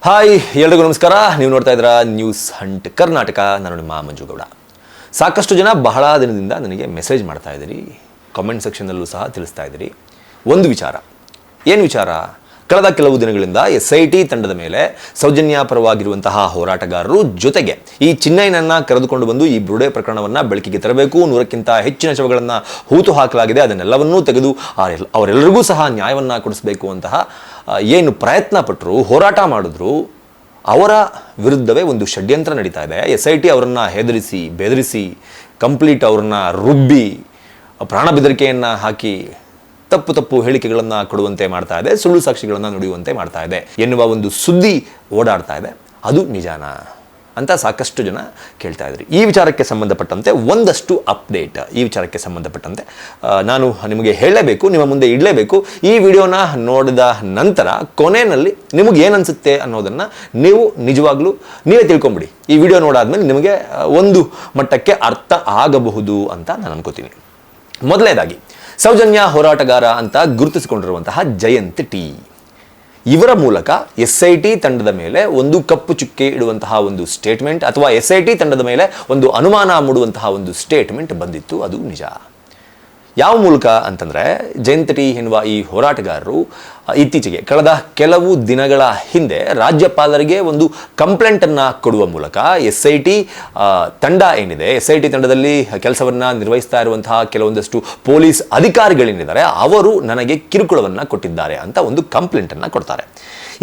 Hi ಎಲ್ರಿಗೂ ನಮಸ್ಕಾರ. ನೀವು ನೋಡ್ತಾ ಇದ್ದೀರಾ ನ್ಯೂಸ್ ಹಂಟ್ ಕರ್ನಾಟಕ. ನಾನು ನಿಮ್ಮ ಮಂಜುಗೌಡ. ಸಾಕಷ್ಟು ಜನ ಬಹಳ ದಿನದಿಂದ ನನಗೆ ಮೆಸೇಜ್ ಮಾಡ್ತಾ ಇದ್ದೀರಿ, ಕಾಮೆಂಟ್ ಸೆಕ್ಷನ್ನಲ್ಲೂ ಸಹ ತಿಳಿಸ್ತಾ ಇದ್ದೀರಿ. ಒಂದು ವಿಚಾರ, ಏನು ವಿಚಾರ? ಕಳೆದ ಕೆಲವು ದಿನಗಳಿಂದ SIT ತಂಡದ ಮೇಲೆ ಸೌಜನ್ಯ ಪರವಾಗಿರುವಂತಹ ಹೋರಾಟಗಾರರು ಜೊತೆಗೆ ಈ ಚಿನ್ನಯ್ಯನನ್ನು ಕರೆದುಕೊಂಡು ಬಂದು ಈ ಬುರುಡೆ ಪ್ರಕರಣವನ್ನು ಬೆಳಕಿಗೆ ತರಬೇಕು, 100ಕ್ಕಿಂತ ಹೆಚ್ಚಿನ ಶವಗಳನ್ನು ಹೂತು ಹಾಕಲಾಗಿದೆ, ಅದನ್ನೆಲ್ಲವನ್ನೂ ತೆಗೆದು ಅವರೆಲ್ಲರಿಗೂ ಸಹ ನ್ಯಾಯವನ್ನು ಕೊಡಿಸಬೇಕು ಅಂತಹ ಏನು ಪ್ರಯತ್ನ ಪಟ್ಟರು, ಹೋರಾಟ ಮಾಡಿದ್ರು, ಅವರ ವಿರುದ್ಧವೇ ಒಂದು ಷಡ್ಯಂತ್ರ ನಡೀತಾ ಇದೆ. SIT ಅವರನ್ನು ಹೆದರಿಸಿ ಬೆದರಿಸಿ ಕಂಪ್ಲೀಟ್ ಅವರನ್ನ ರುಬ್ಬಿ ಪ್ರಾಣ ಬೆದರಿಕೆಯನ್ನು ಹಾಕಿ ತಪ್ಪು ಹೇಳಿಕೆಗಳನ್ನು ಕೊಡುವಂತೆ ಮಾಡ್ತಾ ಇದೆ, ಸುಳ್ಳು ಸಾಕ್ಷಿಗಳನ್ನು ನುಡಿಯುವಂತೆ ಮಾಡ್ತಾ ಇದೆ ಎನ್ನುವ ಒಂದು ಸುದ್ದಿ ಓಡಾಡ್ತಾ ಇದೆ. ಅದು ನಿಜಾನಾ ಅಂತ ಸಾಕಷ್ಟು ಜನ ಕೇಳ್ತಾ ಇದ್ರಿ. ಈ ವಿಚಾರಕ್ಕೆ ಸಂಬಂಧಪಟ್ಟಂತೆ ಒಂದಷ್ಟು ಅಪ್ಡೇಟ್, ಈ ವಿಚಾರಕ್ಕೆ ಸಂಬಂಧಪಟ್ಟಂತೆ ನಾನು ನಿಮಗೆ ಹೇಳಲೇಬೇಕು, ನಿಮ್ಮ ಮುಂದೆ ಇಡಲೇಬೇಕು. ಈ ವಿಡಿಯೋನ ನೋಡಿದ ನಂತರ ಕೊನೆಯಲ್ಲಿ ನಿಮಗೆ ಏನನ್ಸುತ್ತೆ ಅನ್ನೋದನ್ನು ನೀವು ನಿಜವಾಗ್ಲೂ ನೀವೇ ತಿಳ್ಕೊಂಬಿಡಿ. ಈ ವಿಡಿಯೋ ನೋಡಾದ್ಮೇಲೆ ನಿಮಗೆ ಒಂದು ಮಟ್ಟಕ್ಕೆ ಅರ್ಥ ಆಗಬಹುದು ಅಂತ ನಾನು ಅನ್ಕೋತೀನಿ. ಮೊದಲನೇದಾಗಿ ಸೌಜನ್ಯ ಹೋರಾಟಗಾರ ಅಂತ ಗುರುತಿಸಿಕೊಂಡಿರುವಂತಹ ಜಯಂತ್ ಟಿ, ಇವರ ಮೂಲಕ SIT ತಂಡದ ಮೇಲೆ ಒಂದು ಕಪ್ಪು ಚುಕ್ಕೆ ಇಡುವಂತಹ ಒಂದು ಸ್ಟೇಟ್ಮೆಂಟ್ ಅಥವಾ SIT ತಂಡದ ಮೇಲೆ ಒಂದು ಅನುಮಾನ ಮೂಡುವಂತಹ ಒಂದು ಸ್ಟೇಟ್ಮೆಂಟ್ ಬಂದಿತ್ತು. ಅದು ನಿಜ. ಯಾವ ಮೂಲಕ ಅಂತಂದರೆ, ಜಯಂತ್ ಟಿ ಎನ್ನುವ ಈ ಹೋರಾಟಗಾರರು ಇತ್ತೀಚೆಗೆ ಕಳೆದ ಕೆಲವು ದಿನಗಳ ಹಿಂದೆ ರಾಜ್ಯಪಾಲರಿಗೆ ಒಂದು ಕಂಪ್ಲೇಂಟನ್ನು ಕೊಡುವ ಮೂಲಕ SIT ತಂಡ ಏನಿದೆ, SIT ತಂಡದಲ್ಲಿ ಕೆಲಸವನ್ನು ನಿರ್ವಹಿಸ್ತಾ ಇರುವಂತಹ ಕೆಲವೊಂದಷ್ಟು ಪೊಲೀಸ್ ಅಧಿಕಾರಿಗಳೇನಿದ್ದಾರೆ ಅವರು ನನಗೆ ಕಿರುಕುಳವನ್ನು ಕೊಟ್ಟಿದ್ದಾರೆ ಅಂತ ಒಂದು ಕಂಪ್ಲೇಂಟನ್ನು ಕೊಡ್ತಾರೆ.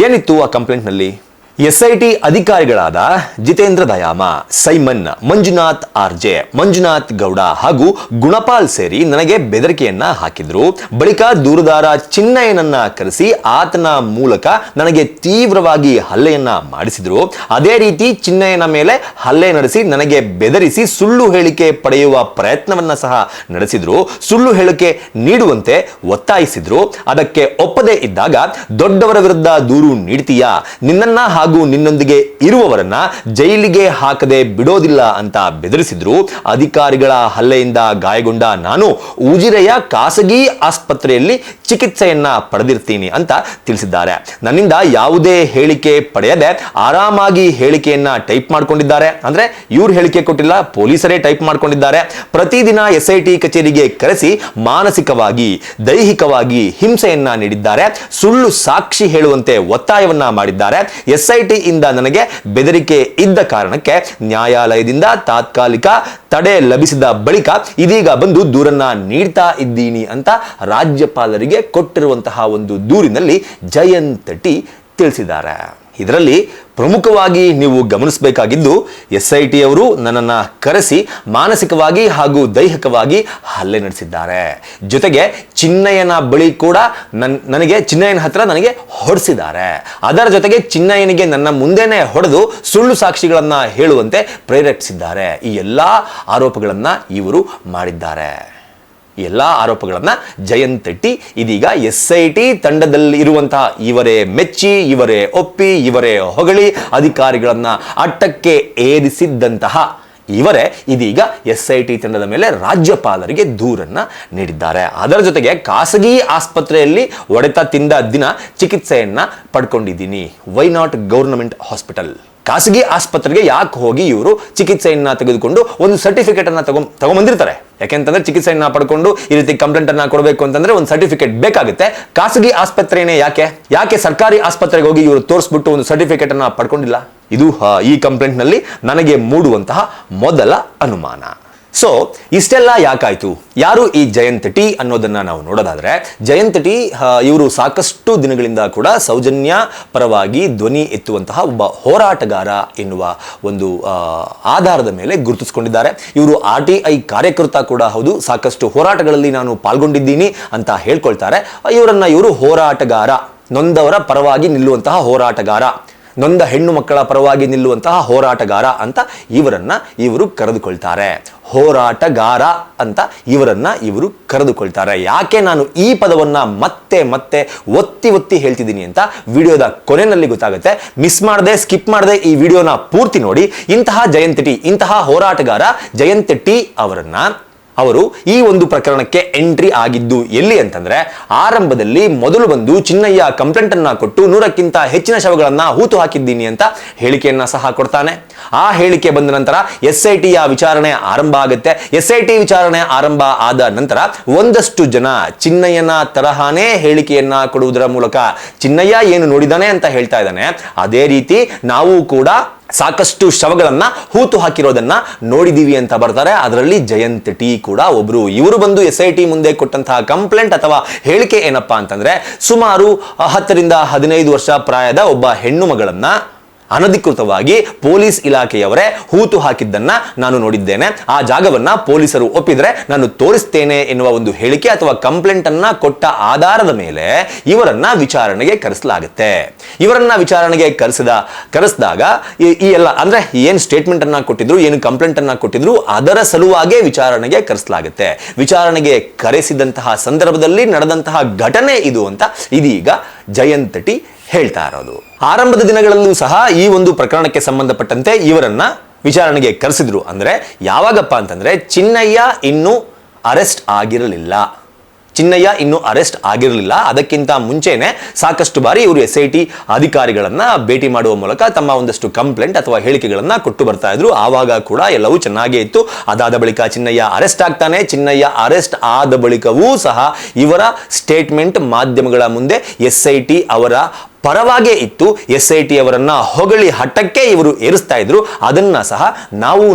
ಏನಿತ್ತು ಆ ಕಂಪ್ಲೇಂಟ್ನಲ್ಲಿ? SIT ಅಧಿಕಾರಿಗಳಾದ ಜಿತೇಂದ್ರ ದಯಾಮ, ಸೈಮನ್, ಮಂಜುನಾಥ್ RJ, ಮಂಜುನಾಥ್ ಗೌಡ ಹಾಗೂ ಗುಣಪಾಲ್ ಸೇರಿ ನನಗೆ ಬೆದರಿಕೆಯನ್ನ ಹಾಕಿದ್ರು. ಬಳಿಕ ದೂರುದಾರ ಚಿನ್ನಯ್ಯನನ್ನ ಕರೆಸಿ ಆತನ ಮೂಲಕ ನನಗೆ ತೀವ್ರವಾಗಿ ಹಲ್ಲೆಯನ್ನ ಮಾಡಿಸಿದ್ರು. ಅದೇ ರೀತಿ ಚಿನ್ನಯ್ಯನ ಮೇಲೆ ಹಲ್ಲೆ ನಡೆಸಿ ನನಗೆ ಬೆದರಿಸಿ ಸುಳ್ಳು ಹೇಳಿಕೆ ಪಡೆಯುವ ಪ್ರಯತ್ನವನ್ನ ಸಹ ನಡೆಸಿದ್ರು. ಸುಳ್ಳು ಹೇಳಿಕೆ ನೀಡುವಂತೆ ಒತ್ತಾಯಿಸಿದ್ರು. ಅದಕ್ಕೆ ಒಪ್ಪದೇ ಇದ್ದಾಗ ದೊಡ್ಡವರ ವಿರುದ್ಧ ದೂರು ನೀಡ್ತೀಯಾ, ನಿನ್ನನ್ನ ಹಾಗೂ ನಿನ್ನೊಂದಿಗೆ ಇರುವವರನ್ನ ಜೈಲಿಗೆ ಹಾಕದೆ ಬಿಡೋದಿಲ್ಲ ಅಂತ ಬೆದರಿಸಿದ್ರು. ಅಧಿಕಾರಿಗಳ ಹಲ್ಲೆಯಿಂದ ಗಾಯಗೊಂಡ ನಾನು ಉಜಿರೆಯ ಖಾಸಗಿ ಆಸ್ಪತ್ರೆಯಲ್ಲಿ ಚಿಕಿತ್ಸೆಯನ್ನ ಪಡೆದಿರ್ತೀನಿ ಅಂತ ತಿಳಿಸಿದ್ದಾರೆ. ನನ್ನಿಂದ ಯಾವುದೇ ಹೇಳಿಕೆ ಪಡೆಯದೆ ಆರಾಮಾಗಿ ಹೇಳಿಕೆಯನ್ನ ಟೈಪ್ ಮಾಡ್ಕೊಂಡಿದ್ದಾರೆ. ಅಂದ್ರೆ ಇವ್ರು ಹೇಳಿಕೆ ಕೊಟ್ಟಿಲ್ಲ, ಪೊಲೀಸರೇ ಟೈಪ್ ಮಾಡ್ಕೊಂಡಿದ್ದಾರೆ. ಪ್ರತಿದಿನ SIT ಕಚೇರಿಗೆ ಕರೆಸಿ ಮಾನಸಿಕವಾಗಿ ದೈಹಿಕವಾಗಿ ಹಿಂಸೆಯನ್ನ ನೀಡಿದ್ದಾರೆ. ಸುಳ್ಳು ಸಾಕ್ಷಿ ಹೇಳುವಂತೆ ಒತ್ತಾಯವನ್ನ ಮಾಡಿದ್ದಾರೆ. SIT ಇಂದ ನನಗೆ ಬೆದರಿಕೆ ಇದ್ದ ಕಾರಣಕ್ಕೆ ನ್ಯಾಯಾಲಯದಿಂದ ತಾತ್ಕಾಲಿಕ ತಡೆ ಲಭಿಸಿದ ಬಳಿಕ ಇದೀಗ ಬಂದು ದೂರನ್ನ ನೀಡ್ತಾ ಇದ್ದೀನಿ ಅಂತ ರಾಜ್ಯಪಾಲರಿಗೆ ಕೊಟ್ಟಿರುವಂತಹ ಒಂದು ದೂರಿನಲ್ಲಿ ಜಯಂತ್ ಟಿ ತಿಳಿಸಿದ್ದಾರೆ. ಇದರಲ್ಲಿ ಪ್ರಮುಖವಾಗಿ ನೀವು ಗಮನಿಸಬೇಕಾಗಿದ್ದು, SIT ಅವರು ನನ್ನನ್ನು ಕರೆಸಿ ಮಾನಸಿಕವಾಗಿ ಹಾಗೂ ದೈಹಿಕವಾಗಿ ಹಲ್ಲೆ ನಡೆಸಿದ್ದಾರೆ. ಜೊತೆಗೆ ಚಿನ್ನಯ್ಯನ ಬಳಿ ಕೂಡ ನನಗೆ ಚಿನ್ನಯ್ಯನ ಹತ್ರ ನನಗೆ ಹೊಡೆಸಿದ್ದಾರೆ. ಅದರ ಜೊತೆಗೆ ಚಿನ್ನಯ್ಯನಿಗೆ ನನ್ನ ಮುಂದೆನೇ ಹೊಡೆದು ಸುಳ್ಳು ಸಾಕ್ಷಿಗಳನ್ನ ಹೇಳುವಂತೆ ಪ್ರೇರೇಪಿಸಿದ್ದಾರೆ. ಈ ಎಲ್ಲ ಆರೋಪಗಳನ್ನ ಇವರು ಮಾಡಿದ್ದಾರೆ. ಎಲ್ಲ ಆರೋಪಗಳನ್ನ ಜಯಂತ್ ಟಿ ಇದೀಗ SIT ತಂಡದಲ್ಲಿ ಇರುವಂತಹ ಇವರೇ ಮೆಚ್ಚಿ, ಇವರೇ ಒಪ್ಪಿ, ಇವರೇ ಹೊಗಳಿ ಅಧಿಕಾರಿಗಳನ್ನ ಅಟ್ಟಕ್ಕೆ ಏರಿಸಿದ್ದಂತಹ ಇವರೇ ಇದೀಗ SIT ತಂಡದ ಮೇಲೆ ರಾಜ್ಯಪಾಲರಿಗೆ ದೂರನ್ನ ನೀಡಿದ್ದಾರೆ. ಅದರ ಜೊತೆಗೆ ಖಾಸಗಿ ಆಸ್ಪತ್ರೆಯಲ್ಲಿ ಹೊಡೆತ ತಿಂದ ದಿನ ಚಿಕಿತ್ಸೆಯನ್ನ ಪಡ್ಕೊಂಡಿದ್ದೀನಿ. Why not government hospital? ಖಾಸಗಿ ಆಸ್ಪತ್ರೆಗೆ ಯಾಕೆ ಹೋಗಿ ಇವರು ಚಿಕಿತ್ಸೆಯನ್ನ ತೆಗೆದುಕೊಂಡು ಒಂದು ಸರ್ಟಿಫಿಕೇಟ್ ಅನ್ನ ತಗೊಂಡ್ಬಂದಿರ್ತಾರೆ? ಯಾಕೆಂತಂದ್ರೆ ಚಿಕಿತ್ಸೆಯನ್ನ ಪಡ್ಕೊಂಡು ಈ ರೀತಿ ಕಂಪ್ಲೇಂಟ್ ಅನ್ನ ಕೊಡಬೇಕು ಅಂತಂದ್ರೆ ಒಂದು ಸರ್ಟಿಫಿಕೇಟ್ ಬೇಕಾಗುತ್ತೆ. ಖಾಸಗಿ ಆಸ್ಪತ್ರೆನೇ ಯಾಕೆ ಸರ್ಕಾರಿ ಆಸ್ಪತ್ರೆಗೆ ಹೋಗಿ ಇವರು ತೋರಿಸ್ಬಿಟ್ಟು ಒಂದು ಸರ್ಟಿಫಿಕೇಟ್ ಅನ್ನ ಪಡ್ಕೊಂಡಿಲ್ಲ? ಇದು ಈ ಕಂಪ್ಲೇಂಟ್ ನಲ್ಲಿ ನನಗೆ ಮೂಡುವಂತಹ ಮೊದಲ ಅನುಮಾನ. ಸೊ ಇಷ್ಟೆಲ್ಲ ಯಾಕಾಯ್ತು? ಯಾರು ಈ ಜಯಂತ್ ಟಿ ಅನ್ನೋದನ್ನ ನಾವು ನೋಡೋದಾದ್ರೆ, ಜಯಂತ್ ಟಿ ಇವರು ಸಾಕಷ್ಟು ದಿನಗಳಿಂದ ಕೂಡ ಸೌಜನ್ಯ ಪರವಾಗಿ ಧ್ವನಿ ಎತ್ತುವಂತಹ ಒಬ್ಬ ಹೋರಾಟಗಾರ ಎನ್ನುವ ಒಂದು ಆಧಾರದ ಮೇಲೆ ಗುರುತಿಸಿಕೊಂಡಿದ್ದಾರೆ. ಇವರು RTI ಕಾರ್ಯಕರ್ತ ಕೂಡ ಹೌದು. ಸಾಕಷ್ಟು ಹೋರಾಟಗಳಲ್ಲಿ ನಾನು ಪಾಲ್ಗೊಂಡಿದ್ದೀನಿ ಅಂತ ಹೇಳ್ಕೊಳ್ತಾರೆ. ಇವರು ಹೋರಾಟಗಾರ, ನೊಂದವರ ಪರವಾಗಿ ನಿಲ್ಲುವಂತಹ ಹೋರಾಟಗಾರ, ನೊಂದ ಹೆಣ್ಣು ಮಕ್ಕಳ ಪರವಾಗಿ ನಿಲ್ಲುವಂತಹ ಹೋರಾಟಗಾರ ಅಂತ ಇವರು ಕರೆದುಕೊಳ್ತಾರೆ. ಹೋರಾಟಗಾರ ಅಂತ ಇವರು ಕರೆದುಕೊಳ್ತಾರೆ. ಯಾಕೆ ನಾನು ಈ ಪದವನ್ನ ಮತ್ತೆ ಮತ್ತೆ ಒತ್ತಿ ಹೇಳ್ತಿದ್ದೀನಿ ಅಂತ ವಿಡಿಯೋದ ಕೊನೆಯಲ್ಲಿ ಗೊತ್ತಾಗುತ್ತೆ. ಮಿಸ್ ಮಾಡದೆ, ಸ್ಕಿಪ್ ಮಾಡದೆ ಈ ವಿಡಿಯೋನ ಪೂರ್ತಿ ನೋಡಿ. ಇಂತಹ ಜಯಂತ್ ಟಿ, ಇಂತಹ ಹೋರಾಟಗಾರ ಜಯಂತ್ ಟಿ ಅವರನ್ನ ಅವರು ಈ ಒಂದು ಪ್ರಕರಣಕ್ಕೆ ಎಂಟ್ರಿ ಆಗಿದ್ದು ಎಲ್ಲಿ ಅಂತಂದ್ರೆ, ಆರಂಭದಲ್ಲಿ ಮೊದಲು ಬಂದು ಚಿನ್ನಯ್ಯ ಕಂಪ್ಲೇಂಟ್ ಅನ್ನ ಕೊಟ್ಟು 100ಕ್ಕಿಂತ ಹೆಚ್ಚಿನ ಶವಗಳನ್ನ ಹೂತು ಹಾಕಿದ್ದೀನಿ ಅಂತ ಹೇಳಿಕೆಯನ್ನ ಸಹ ಕೊಡ್ತಾನೆ. ಆ ಹೇಳಿಕೆ ಬಂದ ನಂತರ SITಯ ವಿಚಾರಣೆ ಆರಂಭ ಆಗುತ್ತೆ. SIT ವಿಚಾರಣೆ ಆರಂಭ ಆದ ನಂತರ ಒಂದಷ್ಟು ಜನ ಚಿನ್ನಯ್ಯನ ತರಹಾನೇ ಹೇಳಿಕೆಯನ್ನ ಕೊಡುವುದರ ಮೂಲಕ ಚಿನ್ನಯ್ಯ ಏನು ನೋಡಿದಾನೆ ಅಂತ ಹೇಳ್ತಾ ಇದ್ದಾನೆ, ಅದೇ ರೀತಿ ನಾವು ಕೂಡ ಸಾಕಷ್ಟು ಶವಗಳನ್ನ ಹೂತು ಹಾಕಿರೋದನ್ನ ನೋಡಿದೀವಿ ಅಂತ ಬರ್ತಾರೆ. ಅದರಲ್ಲಿ ಜಯಂತ್ ಟಿ ಕೂಡ ಒಬ್ರು. ಇವರು ಬಂದು SIT ಮುಂದೆ ಕೊಟ್ಟಂತಹ ಕಂಪ್ಲೇಂಟ್ ಅಥವಾ ಹೇಳಿಕೆ ಏನಪ್ಪಾ ಅಂತಂದ್ರೆ, ಸುಮಾರು 10 ರಿಂದ 15 ವರ್ಷ ಪ್ರಾಯದ ಒಬ್ಬ ಹೆಣ್ಣು ಮಗಳನ್ನ ಅನಧಿಕೃತವಾಗಿ ಪೊಲೀಸ್ ಇಲಾಖೆಯವರೇ ಹೂತು ಹಾಕಿದ್ದನ್ನ ನಾನು ನೋಡಿದ್ದೇನೆ. ಆ ಜಾಗವನ್ನ ಪೊಲೀಸರು ಒಪ್ಪಿದ್ರೆ ನಾನು ತೋರಿಸ್ತೇನೆ ಎನ್ನುವ ಒಂದು ಹೇಳಿಕೆ ಅಥವಾ ಕಂಪ್ಲೇಂಟ್ ಅನ್ನ ಕೊಟ್ಟ ಆಧಾರದ ಮೇಲೆ ಇವರನ್ನ ವಿಚಾರಣೆಗೆ ಕರೆಸಲಾಗುತ್ತೆ. ಇವರನ್ನ ವಿಚಾರಣೆಗೆ ಕರೆಸಿದಾಗ ಈ ಎಲ್ಲ ಅಂದ್ರೆ ಏನು ಸ್ಟೇಟ್ಮೆಂಟ್ ಅನ್ನ ಕೊಟ್ಟಿದ್ರು, ಏನು ಕಂಪ್ಲೇಂಟ್ ಅನ್ನ ಕೊಟ್ಟಿದ್ರು, ಅದರ ಸಲುವಾಗಿ ವಿಚಾರಣೆಗೆ ಕರೆಸಲಾಗುತ್ತೆ. ವಿಚಾರಣೆಗೆ ಕರೆಸಿದಂತಹ ಸಂದರ್ಭದಲ್ಲಿ ನಡೆದಂತಹ ಘಟನೆ ಇದು ಅಂತ ಇದೀಗ ಜಯಂತ್ ಟಿ ಹೇಳ್ತಾ ಇರೋದು. ಆರಂಭದ ದಿನಗಳಲ್ಲೂ ಸಹ ಈ ಒಂದು ಪ್ರಕರಣಕ್ಕೆ ಸಂಬಂಧಪಟ್ಟಂತೆ ಇವರನ್ನ ವಿಚಾರಣೆಗೆ ಕರೆಸಿದ್ರು. ಅಂದ್ರೆ ಯಾವಾಗಪ್ಪ ಅಂತಂದ್ರೆ, ಚಿನ್ನಯ್ಯ ಇನ್ನೂ ಅರೆಸ್ಟ್ ಆಗಿರಲಿಲ್ಲ. ಅದಕ್ಕಿಂತ ಮುಂಚೆನೆ ಸಾಕಷ್ಟು ಬಾರಿ ಇವರು SIT ಅಧಿಕಾರಿಗಳನ್ನ ಭೇಟಿ ಮಾಡುವ ಮೂಲಕ ತಮ್ಮ ಒಂದಷ್ಟು ಕಂಪ್ಲೇಂಟ್ ಅಥವಾ ಹೇಳಿಕೆಗಳನ್ನ ಕೊಟ್ಟು ಬರ್ತಾ ಇದ್ರು. ಆವಾಗ ಕೂಡ ಎಲ್ಲವೂ ಚೆನ್ನಾಗೇ ಇತ್ತು. ಅದಾದ ಬಳಿಕ ಚಿನ್ನಯ್ಯ ಅರೆಸ್ಟ್ ಆಗ್ತಾನೆ. ಚಿನ್ನಯ್ಯ ಅರೆಸ್ಟ್ ಆದ ಬಳಿಕವೂ ಸಹ ಇವರ ಸ್ಟೇಟ್ಮೆಂಟ್ ಮಾಧ್ಯಮಗಳ ಮುಂದೆ SIT ಅವರ ಪರವಾಗೇ ಇತ್ತು. SIT ಅವರನ್ನ ಹೊಗಳಿ ಹಠಕ್ಕೆ ಇವರು ಏರಿಸ್ತಾ ಇದ್ರು. ಅದನ್ನ ಸಹ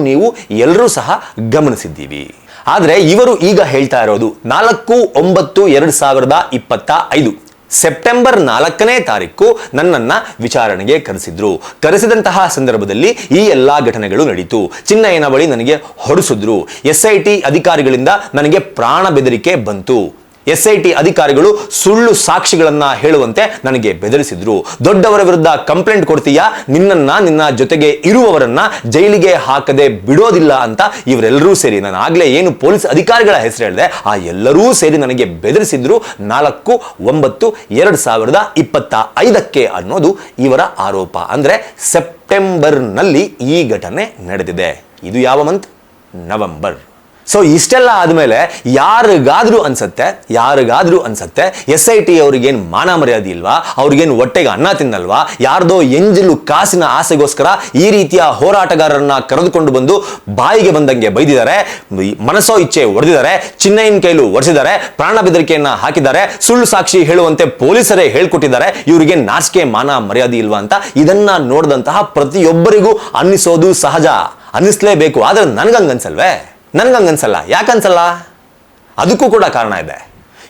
ನೀವು ಎಲ್ಲರೂ ಸಹ ಗಮನಿಸಿದ್ದೀವಿ. ಆದ್ರೆ ಇವರು ಈಗ ಹೇಳ್ತಾ ಇರೋದು 4/9/2025 ಸೆಪ್ಟೆಂಬರ್ 4ನೇ ತಾರೀಕು ನನ್ನನ್ನ ವಿಚಾರಣೆಗೆ ಕರೆಸಿದಂತಹ ಸಂದರ್ಭದಲ್ಲಿ ಈ ಎಲ್ಲಾ ಘಟನೆಗಳು ನಡೀತು. ಚಿನ್ನಯ್ಯನ ಬಳಿ ನನಗೆ ಹೊಡೆಸಿದ್ರು. SIT ಅಧಿಕಾರಿಗಳಿಂದ ನನಗೆ ಪ್ರಾಣ ಬೆದರಿಕೆ ಬಂತು. SIT ಅಧಿಕಾರಿಗಳು ಸುಳ್ಳು ಸಾಕ್ಷಿಗಳನ್ನ ಹೇಳುವಂತೆ ನನಗೆ ಬೆದರಿಸಿದ್ರು. ದೊಡ್ಡವರ ವಿರುದ್ಧ ಕಂಪ್ಲೇಂಟ್ ಕೊಡ್ತೀಯಾ, ನಿನ್ನ ಜೊತೆಗೆ ಇರುವವರನ್ನ ಜೈಲಿಗೆ ಹಾಕದೆ ಬಿಡೋದಿಲ್ಲ ಅಂತ ಇವರೆಲ್ಲರೂ ಸೇರಿ, ನಾನು ಆಗ್ಲೇ ಏನು ಪೊಲೀಸ್ ಅಧಿಕಾರಿಗಳ ಹೆಸರು ಹೇಳಿದೆ, ಆ ಎಲ್ಲರೂ ಸೇರಿ ನನಗೆ ಬೆದರಿಸಿದ್ರು 4/9/2025 ಅನ್ನೋದು ಇವರ ಆರೋಪ. ಅಂದ್ರೆ ಸೆಪ್ಟೆಂಬರ್ನಲ್ಲಿ ಈ ಘಟನೆ ನಡೆದಿದೆ. ಇದು ಯಾವ ಮಂತ್? ನವೆಂಬರ್. ಸೊ ಇಷ್ಟೆಲ್ಲ ಆದ್ಮೇಲೆ ಯಾರಿಗಾದ್ರೂ ಅನ್ಸತ್ತೆ SIT ಅವ್ರಿಗೇನು ಮಾನ ಮರ್ಯಾದೆ ಇಲ್ವಾ, ಅವ್ರಿಗೇನು ಹೊಟ್ಟೆಗೆ ಅನ್ನ ತಿನ್ನಲ್ವಾ, ಯಾರ್ದೋ ಎಂಜಲು ಕಾಸಿನ ಆಸೆಗೋಸ್ಕರ ಈ ರೀತಿಯ ಹೋರಾಟಗಾರರನ್ನ ಕರೆದುಕೊಂಡು ಬಂದು ಬಾಯಿಗೆ ಬಂದಂಗೆ ಬೈದಿದ್ದಾರೆ, ಮನಸೋ ಇಚ್ಛೆ ಹೊಡೆದಿದ್ದಾರೆ, ಚಿನ್ನಯ್ಯನ ಕೈಲೂ ಒರೆಸಿದ್ದಾರೆ, ಪ್ರಾಣ ಬೆದರಿಕೆಯನ್ನ ಹಾಕಿದ್ದಾರೆ, ಸುಳ್ಳು ಸಾಕ್ಷಿ ಹೇಳುವಂತೆ ಪೊಲೀಸರೇ ಹೇಳ್ಕೊಟ್ಟಿದ್ದಾರೆ. ಇವರಿಗೆ ನಾಚಿಕೆ ಮಾನ ಮರ್ಯಾದೆ ಇಲ್ವಾ ಅಂತ ಇದನ್ನ ನೋಡಿದಂತಹ ಪ್ರತಿಯೊಬ್ಬರಿಗೂ ಅನ್ನಿಸೋದು ಸಹಜ, ಅನ್ನಿಸ್ಲೇಬೇಕು. ಆದ್ರೆ ನನಗಂಗನ್ಸಲ್ಲ. ಯಾಕನ್ಸಲ್ಲ? ಅದಕ್ಕೂ ಕೂಡ ಕಾರಣ ಇದೆ.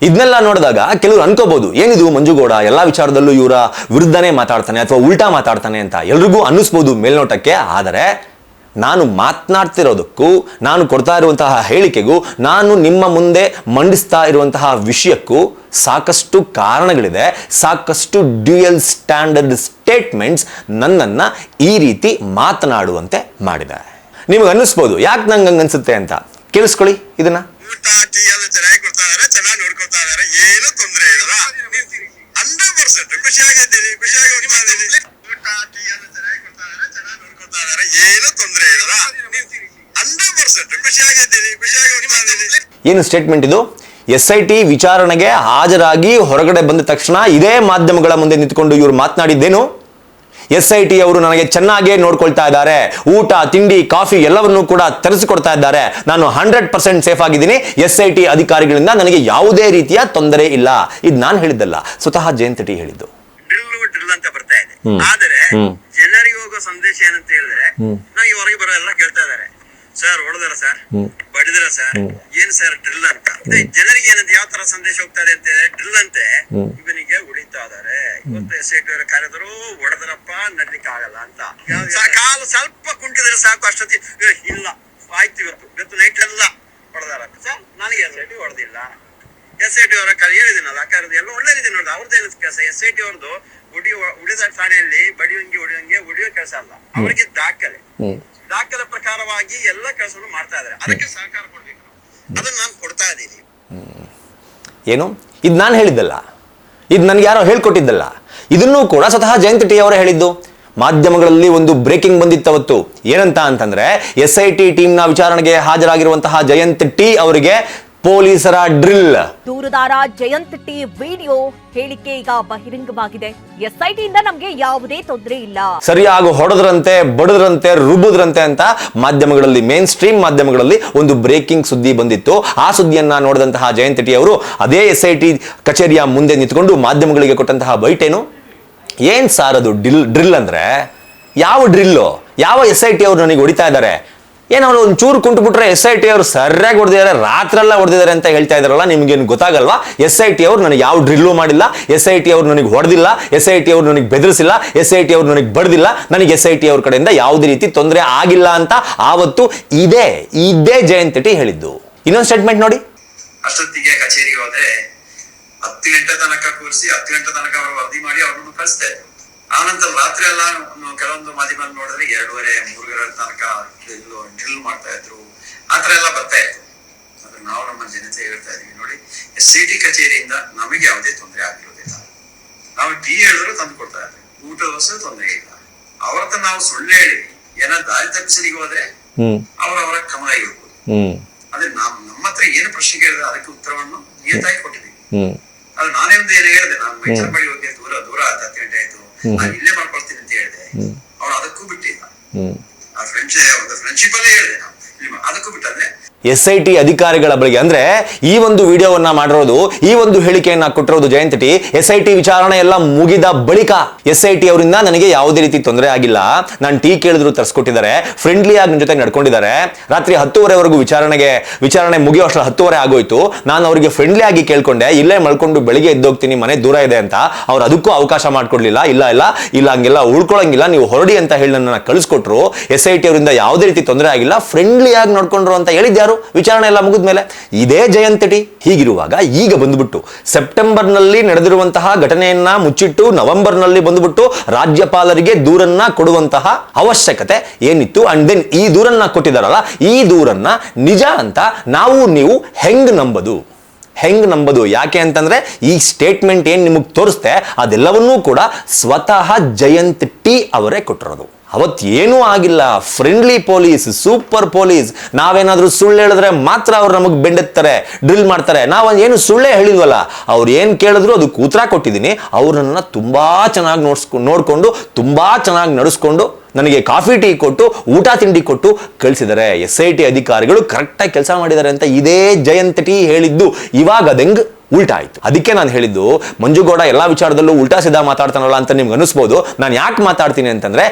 ಇದನ್ನೆಲ್ಲ ನೋಡಿದಾಗ ಕೆಲವರು ಅನ್ಕೋಬಹುದು, ಏನಿದು ಮಂಜುಗೌಡ ಎಲ್ಲಾ ವಿಚಾರದಲ್ಲೂ ಇವರ ವಿರುದ್ಧನೇ ಮಾತಾಡ್ತಾನೆ ಅಥವಾ ಉಲ್ಟಾ ಮಾತಾಡ್ತಾನೆ ಅಂತ ಎಲ್ರಿಗೂ ಅನ್ನಿಸ್ಬೋದು ಮೇಲ್ನೋಟಕ್ಕೆ. ಆದರೆ ನಾನು ಮಾತನಾಡ್ತಿರೋದಕ್ಕೂ, ನಾನು ಕೊಡ್ತಾ ಇರುವಂತಹ ಹೇಳಿಕೆಗೂ, ನಾನು ನಿಮ್ಮ ಮುಂದೆ ಮಂಡಿಸ್ತಾ ಇರುವಂತಹ ವಿಷಯಕ್ಕೂ ಸಾಕಷ್ಟು ಕಾರಣಗಳಿದೆ. ಸಾಕಷ್ಟು ಡ್ಯೂಯಲ್ ಸ್ಟ್ಯಾಂಡರ್ಡ್ ಸ್ಟೇಟ್ಮೆಂಟ್ಸ್ ನನ್ನನ್ನ ಈ ರೀತಿ ಮಾತನಾಡುವಂತೆ ಮಾಡಿದೆ. ನಿಮಗೆ ಅನ್ನಿಸ್ಬೋದು ಯಾಕೆ ನಂಗೆ ಅನ್ಸುತ್ತೆ ಅಂತ. ಕೇಳಿಸ್ಕೊಳ್ಳಿ ಇದನ್ನ. ಊಟ ಟೀ ಎಲ್ಲ ಚೆನ್ನಾಗಿ ಕೊಡ್ತಾ ಇದಾರೆ, ಚೆನ್ನಾಗಿ ನೋಡ್ಕೊಳ್ತಾ ಇದಾರೆ, ಏನು ತೊಂದರೆ ಇಲ್ಲ. 100% ಖುಷಿಯಾಗಿದ್ದೀನಿ, ಖುಷಿಯಾಗಿ ಹೋಗ್ತಾ ಇದ್ದೀನಿ. ಊಟ ಟೀ ಎಲ್ಲ ಚೆನ್ನಾಗಿ ಕೊಡ್ತಾ ಇದಾರೆ, ಚೆನ್ನಾಗಿ ನೋಡ್ಕೊಳ್ತಾ ಇದಾರೆ, ಏನು ತೊಂದರೆ ಇಲ್ಲ. 100% ಖುಷಿಯಾಗಿದ್ದೀನಿ, ಖುಷಿಯಾಗಿ ಹೋಗ್ತಾ ಇದ್ದೀನಿ. ಏನು ಸ್ಟೇಟ್ಮೆಂಟ್ ಇದು? SIT ವಿಚಾರಣೆಗೆ ಹಾಜರಾಗಿ ಹೊರಗಡೆ ಬಂದ ತಕ್ಷಣ ಇದೇ ಮಾಧ್ಯಮಗಳ ಮುಂದೆ ನಿಂತುಕೊಂಡು ಇವರು ಮಾತನಾಡಿದ್ದೇನು? SIT ಅವರು ನನಗೆ ಚೆನ್ನಾಗೇ ನೋಡ್ಕೊಳ್ತಾ ಇದ್ದಾರೆ, ಊಟ ತಿಂಡಿ ಕಾಫಿ ಎಲ್ಲವನ್ನೂ ಕೂಡ ತರಿಸಿಕೊಡ್ತಾ ಇದ್ದಾರೆ, ನಾನು 100% ಸೇಫ್ ಆಗಿದ್ದೀನಿ, SIT ಅಧಿಕಾರಿಗಳಿಂದ ನನಗೆ ಯಾವುದೇ ರೀತಿಯ ತೊಂದರೆ ಇಲ್ಲ. ಇದು ನಾನು ಹೇಳಿದ್ದಲ್ಲ, ಸ್ವತಃ ಜಯಂತ್ ಟಿ ಹೇಳಿದ್ದು. ಡ್ರಿಲ್ ಅಂತ ಬರ್ತಾ ಇದೆ. ಆದರೆ ಜನರಿಗೆ ಹೋಗೋ ಸಂದೇಶ ಏನಂತ ಹೇಳಿದ್ರೆ, ನಾವು ಈ ಹೊರಗೆ ಬರೋ ಎಲ್ಲ ಕೇಳ್ತಾ ಇದಾರೆ, ಸರ್ ಹೊಡೆದಾರ ಸರ್, ಬಡಿದ್ರ ಸರ್, ಏನ್ ಸರ್ ಡ್ರಿಲ್ ಅಂತ. ಜನರಿಗೆ ಏನಂತ ಯಾವ ತರ ಸಂದೇಶ ಹೋಗ್ತಾ ಇದೆ ಅಂತ ಡ್ರಿಲ್ ಅಂತೆ ಇವನಿಗೆ ಹೊಡಿತಾ ಇದಾರೆ. ಇವತ್ತು SIT ಅವರ ಕಾರ್ಯದರು ಹೊಡೆದ್ರಪ್ಪ ನಡ್ಲಿಕ್ಕೆ ಆಗಲ್ಲ ಅಂತ. ಕಾಲು ಸ್ವಲ್ಪ ಕುಂಟಿದ್ರೆ ಸಾಕು, ಅಷ್ಟೊತ್ತಿ ಇಲ್ಲ ಆಯ್ತು ಇವತ್ತು ನೈಟ್ ಎಲ್ಲ ಹೊಡೆದಾರ ಸರ್, ನನಗೆ SIT ಹೊಡೆದಿಲ್ಲ. SIT ಅವರ ಹೇಳಿದಿನಲ್ಲ ಕಾರ್ಯದ ಎಲ್ಲ ಒಳ್ಳೆ ರೀತಿ ನೋಡಿದ. ಅವ್ರದ್ದೇನು ಕೆಲಸ? SIT ಅವ್ರದ್ದು ಉಳಿದ ಠಾಣೆಯಲ್ಲಿ ಹೊಡಿಯೋ ಕೆಲಸ ಅಲ್ಲ, ಅವರಿಗೆ ದಾಖಲೆ ಪ್ರಕಾರವಾಗಿ ಎಲ್ಲ ಕೆಲಸವನ್ನು ಮಾಡ್ತಾ ಇದಾರೆ. ಅದಕ್ಕೆ ಸಹಕಾರ ಕೊಡ್ಬೇಕು. ಅದನ್ನ ನಾನು ಕೊಡ್ತಾ ಇದ್ದೀನಿ. ಏನು ಇದು ನಾನು ಹೇಳಿದ್ದಲ್ಲ, ಇದು ನನ್ಗೆ ಯಾರೋ ಹೇಳ್ಕೊಟ್ಟಿದ್ದಲ್ಲ. ಇದನ್ನೂ ಕೂಡ ಸ್ವತಃ ಜಯಂತ್ ಟಿ ಅವರೇ ಹೇಳಿದ್ದು. ಮಾಧ್ಯಮಗಳಲ್ಲಿ ಒಂದು ಬ್ರೇಕಿಂಗ್ ಬಂದಿತ್ತು ಅವತ್ತು. ಏನಂತ ಅಂತಂದ್ರೆ SIT ಟೀಮ್ನ ವಿಚಾರಣೆಗೆ ಹಾಜರಾಗಿರುವಂತಹ ಜಯಂತ್ ಟಿ ಅವರಿಗೆ ಪೊಲೀಸರ ಡ್ರಿಲ್. ದೂರುದಾರ ಜಯಂತ್ ಟಿ ವಿಡಿಯೋ ಹೇಳಿಕೆ ಈಗ ಬಹಿರಂಗವಾಗಿದೆ. SIT ಇಂದ ನಮ್ಗೆ ಯಾವುದೇ ತೊಂದರೆ ಇಲ್ಲ, ಸರಿಯಾಗಿ ಹೊಡೆದ್ರಂತೆ, ಬಡದ್ರಂತೆ, ರುಬ್ಬುದ್ರಂತೆ ಅಂತ ಮಾಧ್ಯಮಗಳಲ್ಲಿ, ಮೇನ್ ಸ್ಟ್ರೀಮ್ ಮಾಧ್ಯಮಗಳಲ್ಲಿ ಒಂದು ಬ್ರೇಕಿಂಗ್ ಸುದ್ದಿ ಬಂದಿತ್ತು. ಆ ಸುದ್ದಿಯನ್ನ ನೋಡಿದಂತಹ ಜಯಂತ್ ಟಿ ಅವರು ಅದೇ SIT ಕಚೇರಿಯ ಮುಂದೆ ನಿಂತ್ಕೊಂಡು ಮಾಧ್ಯಮಗಳಿಗೆ ಕೊಟ್ಟಂತಹ ಬೈಟೇನು, ಏನ್ ಸಾರ್ ಅದು ಡ್ರಿಲ್ ಅಂದ್ರೆ ಯಾವ ಡ್ರಿಲ್ಲು, ಯಾವ SIT ಅವರು ನನಗೆ ಹೊಡಿತಾ ಇದ್ದಾರೆ, ಏನೋ ಒಂದು ಚೂರು ಕುಂಟುಬಿಟ್ರೆ SIT ಅವರು ಸರಿಯಾಗಿ ಹೊಡೆದಿದ್ದಾರೆ, ರಾತ್ರೆಲ್ಲ ಹೊಡೆದಿದ್ದಾರೆ ಅಂತ ಹೇಳ್ತಾ ಇದಾರಲ್ಲ, ನಿಮ್ಗೇನು ಗೊತ್ತಾಗಲ್ವಾ? SIT ಅವರು ನನಗೆ ಯಾವ ಡ್ರಿಲ್ಲು ಮಾಡಿಲ್ಲ, SIT ಅವರು ನನಗೆ ಹೊಡೆದಿಲ್ಲ, SIT ಅವರು ನನಗೆ ಬೆದರಿಸಿಲ್ಲ, SIT ಅವರು ನನಗೆ ಬಡ್ದಿಲ್ಲ, ನನಗೆ SIT ಅವ್ರ ಕಡೆಯಿಂದ ಯಾವುದೇ ರೀತಿ ತೊಂದರೆ ಆಗಿಲ್ಲ ಅಂತ ಆವತ್ತು ಇದೇ ಜಯಂತ್ ಟಿ ಹೇಳಿದ್ದು. ಇನ್ನೊಂದು ಸ್ಟೇಟ್ಮೆಂಟ್ ನೋಡಿ. ಅಷ್ಟೊತ್ತಿಗೆ ಕಚೇರಿಗೆ ಹೋದ್ರೆ 10 ಗಂಟೆ ತನಕ ಕೂರಿಸಿ 10 ಗಂಟೆ ತನಕ ಅವರು ವರದಿ ಮಾಡಿ ಅವ್ರನ್ನು ಕಳಿಸ್ತಾ ಇದ್ರು. ಆನಂತರ ರಾತ್ರಿ ಎಲ್ಲ ಕೆಲವೊಂದು ಮಾಧ್ಯಮ ನೋಡಿದ್ರೆ 2:30-3 ಗಂಟೆ ತನಕ ಡ್ರಿಲ್ ಮಾಡ್ತಾ ಇದ್ರು. ಆತರ ಎಲ್ಲ ಬರ್ತಾ ಇತ್ತು. ಆದ್ರೆ ನಾವು ನಮ್ಮ ಜನತೆ ಹೇಳ್ತಾ ಇದೀವಿ, ನೋಡಿ, SIT ಕಚೇರಿಯಿಂದ ನಮಗೆ ಯಾವುದೇ ತೊಂದರೆ ಆಗಿರೋದಿಲ್ಲ. ನಾವು ಟೀ ಹೇಳಿದ್ರು ತಂದು ಕೊಡ್ತಾ ಇದ್ವಿ, ಊಟದ ವಸತಿ ತೊಂದರೆ ಇಲ್ಲ. ಅವರತ್ರ ನಾವು ಸುಳ್ಳು ಹೇಳಿ ಏನಾದ್ರು ದಾರಿ ತಪ್ಪಿಸಲಿಗೆ ಹೋದ್ರೆ ಅವರವರ ಕ್ರಮ ಇರ್ಬೋದು. ಆದ್ರೆ ನಮ್ಮ ಹತ್ರ ಏನು ಪ್ರಶ್ನೆ ಕೇಳಿದ್ರೆ ಅದಕ್ಕೆ ಉತ್ತರವನ್ನು ನಿಯತಾಗಿ ಕೊಟ್ಟಿದ್ದೀವಿ. ಅದು ನಾನೇ ಒಂದು ಏನು ಹೇಳಿದೆ, ನಾನು ಮೈಸೂರು ಹೋಗಿ ದೂರ 10 ಗಂಟೆ ಆಯ್ತು, ನಾನು ಇಲ್ಲೇ ಮಾಡ್ಕೊಳ್ತೀನಿ ಅಂತ ಹೇಳಿದೆ. ಅವ್ರು ಅದಕ್ಕೂ ಬಿಟ್ಟಿಲ್ಲ. ಆ ಫ್ರೆಂಡ್ಶಿಪ್ ಅಲ್ಲೇ ಹೇಳಿದೆ, ನಾವು ಅದಕ್ಕೂ ಬಿಟ್ಟಂದ್ರೆ SIT ಅಧಿಕಾರಿಗಳ ಬಳಿಗೆ, ಅಂದ್ರೆ ಈ ಒಂದು ವಿಡಿಯೋವನ್ನ ಮಾಡಿರೋದು, ಈ ಒಂದು ಹೇಳಿಕೆಯನ್ನ ಕೊಟ್ಟಿರೋದು ಜಯಂತ್ ಟಿ SIT ವಿಚಾರಣೆ ಎಲ್ಲ ಮುಗಿದ ಬಳಿಕ. SIT ಅವರಿಂದ ನನಗೆ ಯಾವುದೇ ರೀತಿ ತೊಂದರೆ ಆಗಿಲ್ಲ, ನಾನು ಟೀ ಕೇಳಿದ್ರು ತರಿಸ್ಕೊಟ್ಟಿದ್ದಾರೆ, ಫ್ರೆಂಡ್ಲಿ ಆಗಿ ನನ್ನ ಜೊತೆ ನಡ್ಕೊಂಡಿದ್ದಾರೆ. ರಾತ್ರಿ 10:30ವರೆಗೂ ವಿಚಾರಣೆ ಮುಗಿಯೋ ಅಷ್ಟು 10:30 ಆಗೋಯ್ತು. ನಾನು ಅವರಿಗೆ ಫ್ರೆಂಡ್ಲಿ ಆಗಿ ಕೇಳ್ಕೊಂಡೆ, ಇಲ್ಲೇ ಮಲ್ಕೊಂಡು ಬೆಳಿಗ್ಗೆ ಎದ್ದೋಗ್ತೀನಿ, ಮನೆ ದೂರ ಇದೆ ಅಂತ. ಅವ್ರು ಅದಕ್ಕೂ ಅವಕಾಶ ಮಾಡ್ಕೊಡ್ಲಿಲ್ಲ. ಇಲ್ಲ ಹಂಗೆಲ್ಲ ಉಳ್ಕೊಳಂಗಿಲ್ಲ, ನೀವು ಹೊರಡಿ ಅಂತ ಹೇಳಿ ನನ್ನ ಕಳಿಸ್ಕೊಟ್ರು. SIT ಅವರಿಂದ ಯಾವುದೇ ರೀತಿ ತೊಂದರೆ ಆಗಿಲ್ಲ, ಫ್ರೆಂಡ್ಲಿ ಆಗಿ ನೋಡ್ಕೊಂಡ್ರು ಅಂತ ಹೇಳಿದ್ಯಾರು ವಿಚಾರಣೆ ಎಲ್ಲ ಮುಗಿದ್ಮೇಲೆ? ಇದೇ ಜಯಂತ್ ಟಿ. ಹೀಗಿರುವಾಗ ಈಗ ಬಂದ್ಬಿಟ್ಟು ಸೆಪ್ಟೆಂಬರ್ನಲ್ಲಿ ನಡೆದಿರುವಂತಹ ಘಟನೆಯನ್ನ ಮುಚ್ಚಿಟ್ಟು ನವೆಂಬರ್ನಲ್ಲಿ ಬಂದ್ಬಿಟ್ಟು ರಾಜ್ಯಪಾಲರಿಗೆ ದೂರನ್ನ ಕೊಡುವಂತಹ ಅವಶ್ಯಕತೆ ಏನಿತ್ತು? ಅಂಡ್ ದೆನ್ ಈ ದೂರನ್ನ ಕೊಟ್ಟಿದಾರಲ್ಲ, ಈ ದೂರನ್ನ ನಿಜ ಅಂತ ನೀವು ಹೆಂಗ್ ನಂಬೋದು? ಯಾಕೆ ಅಂತಂದ್ರೆ ಈ ಸ್ಟೇಟ್ಮೆಂಟ್ ಏನ್ ನಿಮಗೆ ತೋರಿಸ್ತೆ ಅದೆಲ್ಲವನ್ನೂ ಕೂಡ ಸ್ವತಃ ಜಯಂತ್ ಟಿ ಅವರೇ ಕೊಟ್ಟಿರೋದು. ಅವತ್ತೇನೂ ಆಗಿಲ್ಲ, ಫ್ರೆಂಡ್ಲಿ ಪೊಲೀಸ್, ಸೂಪರ್ ಪೊಲೀಸ್. ನಾವೇನಾದ್ರೂ ಸುಳ್ಳು ಹೇಳಿದ್ರೆ ಮಾತ್ರ ಅವ್ರು ನಮಗೆ ಬೆಂಡೆತ್ತಾರೆ, ಡ್ರಿಲ್ ಮಾಡ್ತಾರೆ. ನಾವು ಏನು ಸುಳ್ಳೇ ಹೇಳಿದ್ವಲ್ಲ, ಅವ್ರು ಏನು ಕೇಳಿದ್ರು ಅದಕ್ಕೆ ಉತ್ತರ ಕೊಟ್ಟಿದ್ದೀನಿ. ಅವ್ರನ್ನ ತುಂಬಾ ಚೆನ್ನಾಗಿ ನೋಡ್ಕೊಂಡು ತುಂಬಾ ಚೆನ್ನಾಗಿ ನಡೆಸ್ಕೊಂಡು ನನಗೆ ಕಾಫಿ ಟೀ ಕೊಟ್ಟು ಊಟ ತಿಂಡಿ ಕೊಟ್ಟು ಕಳಿಸಿದ್ದಾರೆ. SIT ಅಧಿಕಾರಿಗಳು ಕರೆಕ್ಟಾಗಿ ಕೆಲಸ ಮಾಡಿದ್ದಾರೆ ಅಂತ ಇದೇ ಜಯಂತ್ ಟಿ ಹೇಳಿದ್ದು. ಇವಾಗ ಅದೆಂಗ್ ಉಲ್ಟಾ ಆಯ್ತು. ಅದಕ್ಕೆ ನಾನು ಹೇಳಿದ್ದು, ಮಂಜುಗೌಡ ಎಲ್ಲಾ ವಿಚಾರದಲ್ಲೂ ಉಲ್ಟಾ ಸಿದ್ಧಾ ಮಾತಾಡ್ತಾನಲ್ಲ ಅಂತ ನಿಮ್ಗೆ ಅನಿಸ್ಬೋದು. ನಾನು ಯಾಕೆ ಮಾತಾಡ್ತೀನಿ ಅಂತಂದ್ರೆ,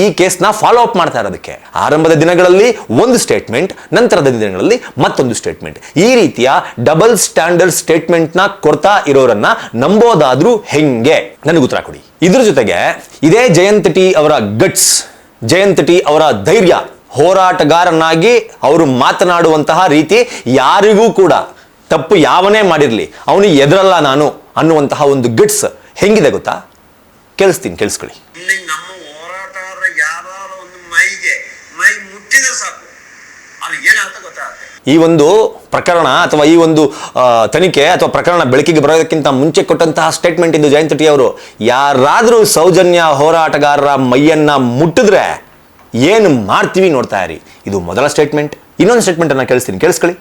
ಈ ಕೇಸ್ನ ಫಾಲೋ ಅಪ್ ಮಾಡ್ತಾ ಇರೋದಕ್ಕೆ. ಆರಂಭದ ದಿನಗಳಲ್ಲಿ ಒಂದು ಸ್ಟೇಟ್ಮೆಂಟ್, ನಂತರದ ದಿನಗಳಲ್ಲಿ ಮತ್ತೊಂದು ಸ್ಟೇಟ್ಮೆಂಟ್. ಈ ರೀತಿಯ ಡಬಲ್ ಸ್ಟ್ಯಾಂಡರ್ಡ್ ಸ್ಟೇಟ್ಮೆಂಟ್ ನ ಕೊಡ್ತಾ ಇರೋರನ್ನ ನಂಬೋದಾದ್ರೂ ಹೆಂಗೆ? ನನಗೆ ಉತ್ತರ ಕೊಡಿ. ಇದ್ರ ಜೊತೆಗೆ ಇದೇ ಜಯಂತ್ ಟಿ ಅವರ ಗಟ್ಸ್, ಜಯಂತ್ ಟಿ ಅವರ ಧೈರ್ಯ, ಹೋರಾಟಗಾರನಾಗಿ ಅವರು ಮಾತನಾಡುವಂತಹ ರೀತಿ ಯಾರಿಗೂ ಕೂಡ ತಪ್ಪು ಯಾವನೇ ಮಾಡಿರ್ಲಿ ಅವನಿಗೆ ಎದುರಲ್ಲ ನಾನು ಅನ್ನುವಂತಹ ಒಂದು ಗಿಟ್ಸ್ ಹೆಂಗಿದೆ ಗೊತ್ತಾ? ಕೇಳಿಸ್ಕೊಳ್ಳಿ. ನಮ್ಮ ಹೋರಾಟಗಾರರ ಯಾರು ಒಂದು ಮೈ ಮುಟ್ಟಿದ್ರೆ ಸಾಕು, ಅಲ್ಲಿ ಏನಾಗುತ್ತೆ ಗೊತ್ತಾಗುತ್ತೆ. ಈ ಒಂದು ಪ್ರಕರಣ ಅಥವಾ ಈ ಒಂದು ತನಿಖೆ ಅಥವಾ ಪ್ರಕರಣ ಬೆಳಕಿಗೆ ಬರೋದಕ್ಕಿಂತ ಮುಂಚೆ ಕೊಟ್ಟಂತಹ ಸ್ಟೇಟ್ಮೆಂಟ್ ಇದು ಜಯಂತ್ ಟಿ ಅವರು. ಯಾರಾದ್ರೂ ಸೌಜನ್ಯ ಹೋರಾಟಗಾರರ ಮೈಯನ್ನ ಮುಟ್ಟಿದ್ರೆ ಏನು ಮಾಡ್ತೀವಿ ನೋಡ್ತಾ ಇರಿ. ಇದು ಮೊದಲ ಸ್ಟೇಟ್ಮೆಂಟ್. ಇನ್ನೊಂದು ಸ್ಟೇಟ್ಮೆಂಟ್ ಅನ್ನ ಕೇಳಿಸ್ಕೊಳ್ಳಿ.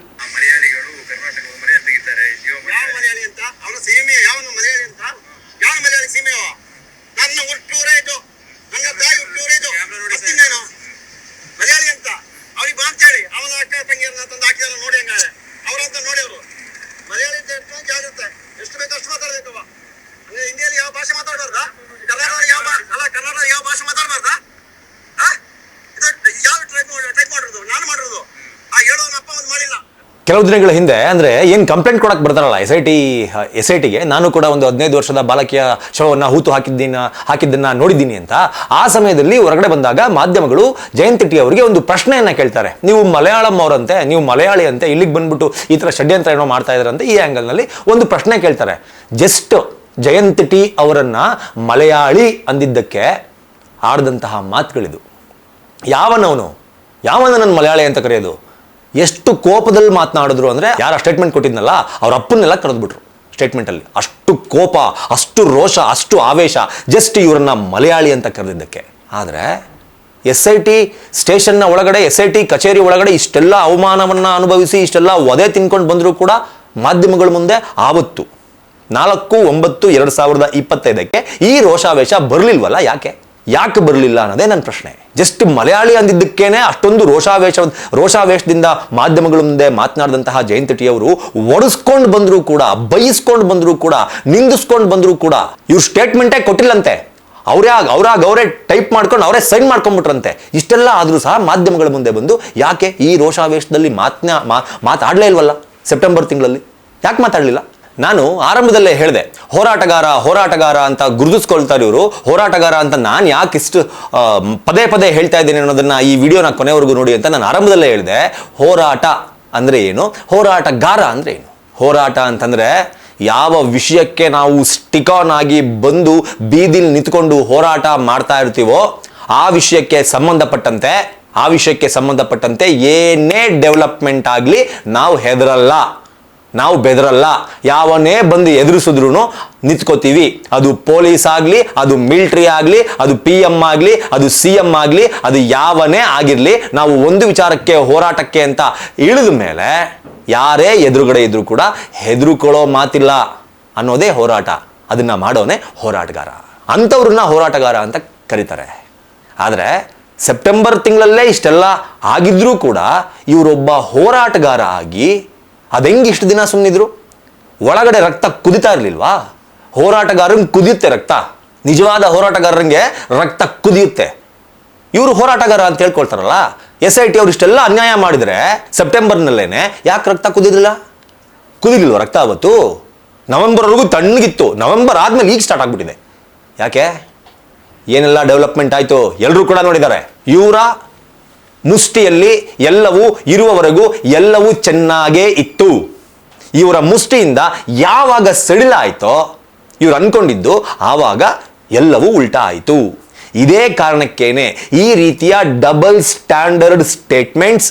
ಕೆಲವು ದಿನಗಳ ಹಿಂದೆ ಅಂದ್ರೆ ಏನು ಕಂಪ್ಲೇಂಟ್ ಕೊಡಕ್ ಬರ್ತಾರಲ್ಲ SITಗೆ, ನಾನು ಕೂಡ ಒಂದು 15 ವರ್ಷದ ಬಾಲಕಿಯ ಶವವನ್ನು ಹೂತು ಹಾಕಿದ್ದನ್ನ ನೋಡಿದ್ದೀನಿ ಅಂತ. ಆ ಸಮಯದಲ್ಲಿ ಹೊರಗಡೆ ಬಂದಾಗ ಮಾಧ್ಯಮಗಳು ಜಯಂತ್ ಟಿ ಅವರಿಗೆ ಒಂದು ಪ್ರಶ್ನೆಯನ್ನ ಕೇಳ್ತಾರೆ. ನೀವು ಮಲಯಾಳಂ ಅವರಂತೆ, ನೀವು ಮಲಯಾಳಿ ಅಂತೆ, ಇಲ್ಲಿಗೆ ಬಂದ್ಬಿಟ್ಟು ಈ ತರ ಷಡ್ಯಂತ್ರ ಏನೋ ಮಾಡ್ತಾ ಇದ್ರಂತೆ. ಈ ಆಂಗಲ್ ನಲ್ಲಿ ಒಂದು ಪ್ರಶ್ನೆ ಕೇಳ್ತಾರೆ. ಜಸ್ಟ್ ಜಯಂತ್ ಟಿ ಅವರನ್ನ ಮಲಯಾಳಿ ಅಂದಿದ್ದಕ್ಕೆ ಆಡಿದಂತಹ ಮಾತುಗಳಿದು. ಯಾವನ ನನ್ನ ಮಲಯಾಳಿ ಅಂತ ಕರೆಯೋದು? ಎಷ್ಟು ಕೋಪದಲ್ಲಿ ಮಾತನಾಡಿದ್ರು ಅಂದ್ರೆ, ಯಾರು ಸ್ಟೇಟ್ಮೆಂಟ್ ಕೊಟ್ಟಿದ್ನಲ್ಲ ಅವ್ರ ಅಪ್ಪನ್ನೆಲ್ಲ ಕರೆದ್ಬಿಟ್ರು. ಸ್ಟೇಟ್ಮೆಂಟಲ್ಲಿ. ಅಷ್ಟು ಕೋಪ, ಅಷ್ಟು ರೋಷ, ಅಷ್ಟು ಆವೇಶ ಜಸ್ಟ್ ಇವರನ್ನ ಮಲಯಾಳಿ ಅಂತ ಕರೆದಿದ್ದಕ್ಕೆ. ಆದರೆ SIT ಸ್ಟೇಷನ್ನ ಒಳಗಡೆ, SIT ಕಚೇರಿ ಒಳಗಡೆ ಇಷ್ಟೆಲ್ಲ ಅವಮಾನವನ್ನು ಅನುಭವಿಸಿ ಇಷ್ಟೆಲ್ಲ ಒದೆ ತಿನ್ಕೊಂಡು ಬಂದರೂ ಕೂಡ ಮಾಧ್ಯಮಗಳ ಮುಂದೆ ಆವತ್ತು 4/9/2025 ಈ ರೋಷಾವೇಶ ಬರಲಿಲ್ವಲ್ಲ? ಯಾಕೆ ಬರಲಿಲ್ಲ ಅನ್ನೋದೇ ನನ್ನ ಪ್ರಶ್ನೆ. ಜಸ್ಟ್ ಮಲಯಾಳಿ ಅಂದಿದ್ದಕ್ಕೇನೆ ಅಷ್ಟೊಂದು ರೋಷಾವೇಶದಿಂದ ಮಾಧ್ಯಮಗಳ ಮುಂದೆ ಮಾತನಾಡಿದಂತಹ ಜಯಂತ್ ಟಿ ಅವರು ಒಡಿಸ್ಕೊಂಡು ಬಂದರೂ ಕೂಡ, ಬೈಸ್ಕೊಂಡು ಬಂದರೂ ಕೂಡ, ನಿಂದಿಸ್ಕೊಂಡು ಬಂದರೂ ಕೂಡ ಇವ್ರು ಸ್ಟೇಟ್ಮೆಂಟೇ ಕೊಟ್ಟಿಲ್ಲಂತೆ. ಅವರೇ ಟೈಪ್ ಮಾಡ್ಕೊಂಡು ಅವರೇ ಸೈನ್ ಮಾಡ್ಕೊಂಡ್ಬಿಟ್ರಂತೆ. ಇಷ್ಟೆಲ್ಲ ಆದರೂ ಸಹ ಮಾಧ್ಯಮಗಳ ಮುಂದೆ ಬಂದು ಯಾಕೆ ಈ ರೋಷಾವೇಶದಲ್ಲಿ ಮಾತಾಡಲೇ ಇಲ್ವಲ್ಲ? ಸೆಪ್ಟೆಂಬರ್ ತಿಂಗಳಲ್ಲಿ ಯಾಕೆ ಮಾತಾಡಲಿಲ್ಲ? ನಾನು ಆರಂಭದಲ್ಲೇ ಹೇಳಿದೆ, ಹೋರಾಟಗಾರ ಅಂತ ಗುರುತಿಸ್ಕೊಳ್ತಾರೆ ಇವರು. ಹೋರಾಟಗಾರ ಅಂತ ನಾನು ಯಾಕೆ ಇಷ್ಟು ಪದೇ ಪದೇ ಹೇಳ್ತಾ ಇದ್ದೇನೆ ಅನ್ನೋದನ್ನ ಈ ವಿಡಿಯೋನ ಕೊನೆವರೆಗೂ ನೋಡಿ ಅಂತ ನಾನು ಆರಂಭದಲ್ಲೇ ಹೇಳಿದೆ. ಹೋರಾಟ ಅಂದರೆ ಏನು, ಹೋರಾಟಗಾರ ಅಂದರೆ ಏನು? ಹೋರಾಟ ಅಂತಂದರೆ ಯಾವ ವಿಷಯಕ್ಕೆ ನಾವು ಸ್ಟಿಕ್ ಆನ್ ಆಗಿ ಬಂದು ಬೀದಿಲಿ ನಿಂತ್ಕೊಂಡು ಹೋರಾಟ ಮಾಡ್ತಾ ಇರ್ತೀವೋ ಆ ವಿಷಯಕ್ಕೆ ಸಂಬಂಧಪಟ್ಟಂತೆ ಏನೇ ಡೆವಲಪ್ಮೆಂಟ್ ಆಗಲಿ ನಾವು ಬೆದರಲ್ಲ. ಯಾವನೇ ಬಂದು ಎದುರಿಸಿದ್ರು ನಿಂತ್ಕೋತೀವಿ. ಅದು ಪೊಲೀಸ್ ಆಗಲಿ, ಅದು ಮಿಲಿಟರಿ ಆಗಲಿ, ಅದು PM ಆಗಲಿ, ಅದು CM ಆಗಲಿ, ಅದು ಯಾವನೇ ಆಗಿರಲಿ, ನಾವು ಒಂದು ವಿಚಾರಕ್ಕೆ ಹೋರಾಟಕ್ಕೆ ಅಂತ ಇಳಿದ ಮೇಲೆ ಯಾರೇ ಎದುರುಗಡೆ ಇದ್ರೂ ಕೂಡ ಹೆದರುಕೊಳ್ಳೋ ಮಾತಿಲ್ಲ ಅನ್ನೋದೇ ಹೋರಾಟ. ಅದನ್ನ ಮಾಡೋನೇ ಹೋರಾಟಗಾರ. ಅಂಥವ್ರನ್ನ ಹೋರಾಟಗಾರ ಅಂತ ಕರೀತಾರೆ. ಆದರೆ ಸೆಪ್ಟೆಂಬರ್ ತಿಂಗಳಲ್ಲೇ ಇಷ್ಟೆಲ್ಲ ಆಗಿದ್ರೂ ಕೂಡ ಇವರೊಬ್ಬ ಹೋರಾಟಗಾರ ಆಗಿ ಅದೆಂಗೆ ಇಷ್ಟು ದಿನ ಸುಮ್ಮನಿದ್ರು? ಒಳಗಡೆ ರಕ್ತ ಕುದಿತಾ ಇರಲಿಲ್ವಾ? ಹೋರಾಟಗಾರಂಗೆ ಕುದಿಯುತ್ತೆ ರಕ್ತ. ನಿಜವಾದ ಹೋರಾಟಗಾರರಿಗೆ ರಕ್ತ ಕುದಿಯುತ್ತೆ. ಇವರು ಹೋರಾಟಗಾರ ಅಂತ ಹೇಳ್ಕೊಳ್ತಾರಲ್ಲ, SIT ಅವ್ರು ಇಷ್ಟೆಲ್ಲ ಅನ್ಯಾಯ ಮಾಡಿದರೆ ಸೆಪ್ಟೆಂಬರ್ನಲ್ಲೇನೆ ಯಾಕೆ ರಕ್ತ ಕುದಿಲಿಲ್ವ ರಕ್ತ? ಅವತ್ತು ನವೆಂಬರ್ವರೆಗೂ ತಣ್ಣಗಿತ್ತು. ನವೆಂಬರ್ ಆದ್ಮೇಲೆ ಈಗ ಸ್ಟಾರ್ಟ್ ಆಗ್ಬಿಟ್ಟಿದೆ. ಯಾಕೆ? ಏನೆಲ್ಲ ಡೆವಲಪ್ಮೆಂಟ್ ಆಯಿತು ಎಲ್ಲರೂ ಕೂಡ ನೋಡಿದ್ದಾರೆ. ಇವರ ಮುಷ್ಟಿಯಲ್ಲಿ ಎಲ್ಲವೂ ಇರುವವರೆಗೂ ಎಲ್ಲವೂ ಚೆನ್ನಾಗೇ ಇತ್ತು. ಇವರ ಮುಷ್ಟಿಯಿಂದ ಯಾವಾಗ ಸಡಿಲ ಆಯಿತೋ ಇವ್ರು ಅನ್ಕೊಂಡಿದ್ದು ಆವಾಗ ಎಲ್ಲವೂ ಉಲ್ಟಾ ಆಯಿತು. ಇದೇ ಕಾರಣಕ್ಕೇನೆ ಈ ರೀತಿಯ double standard statements,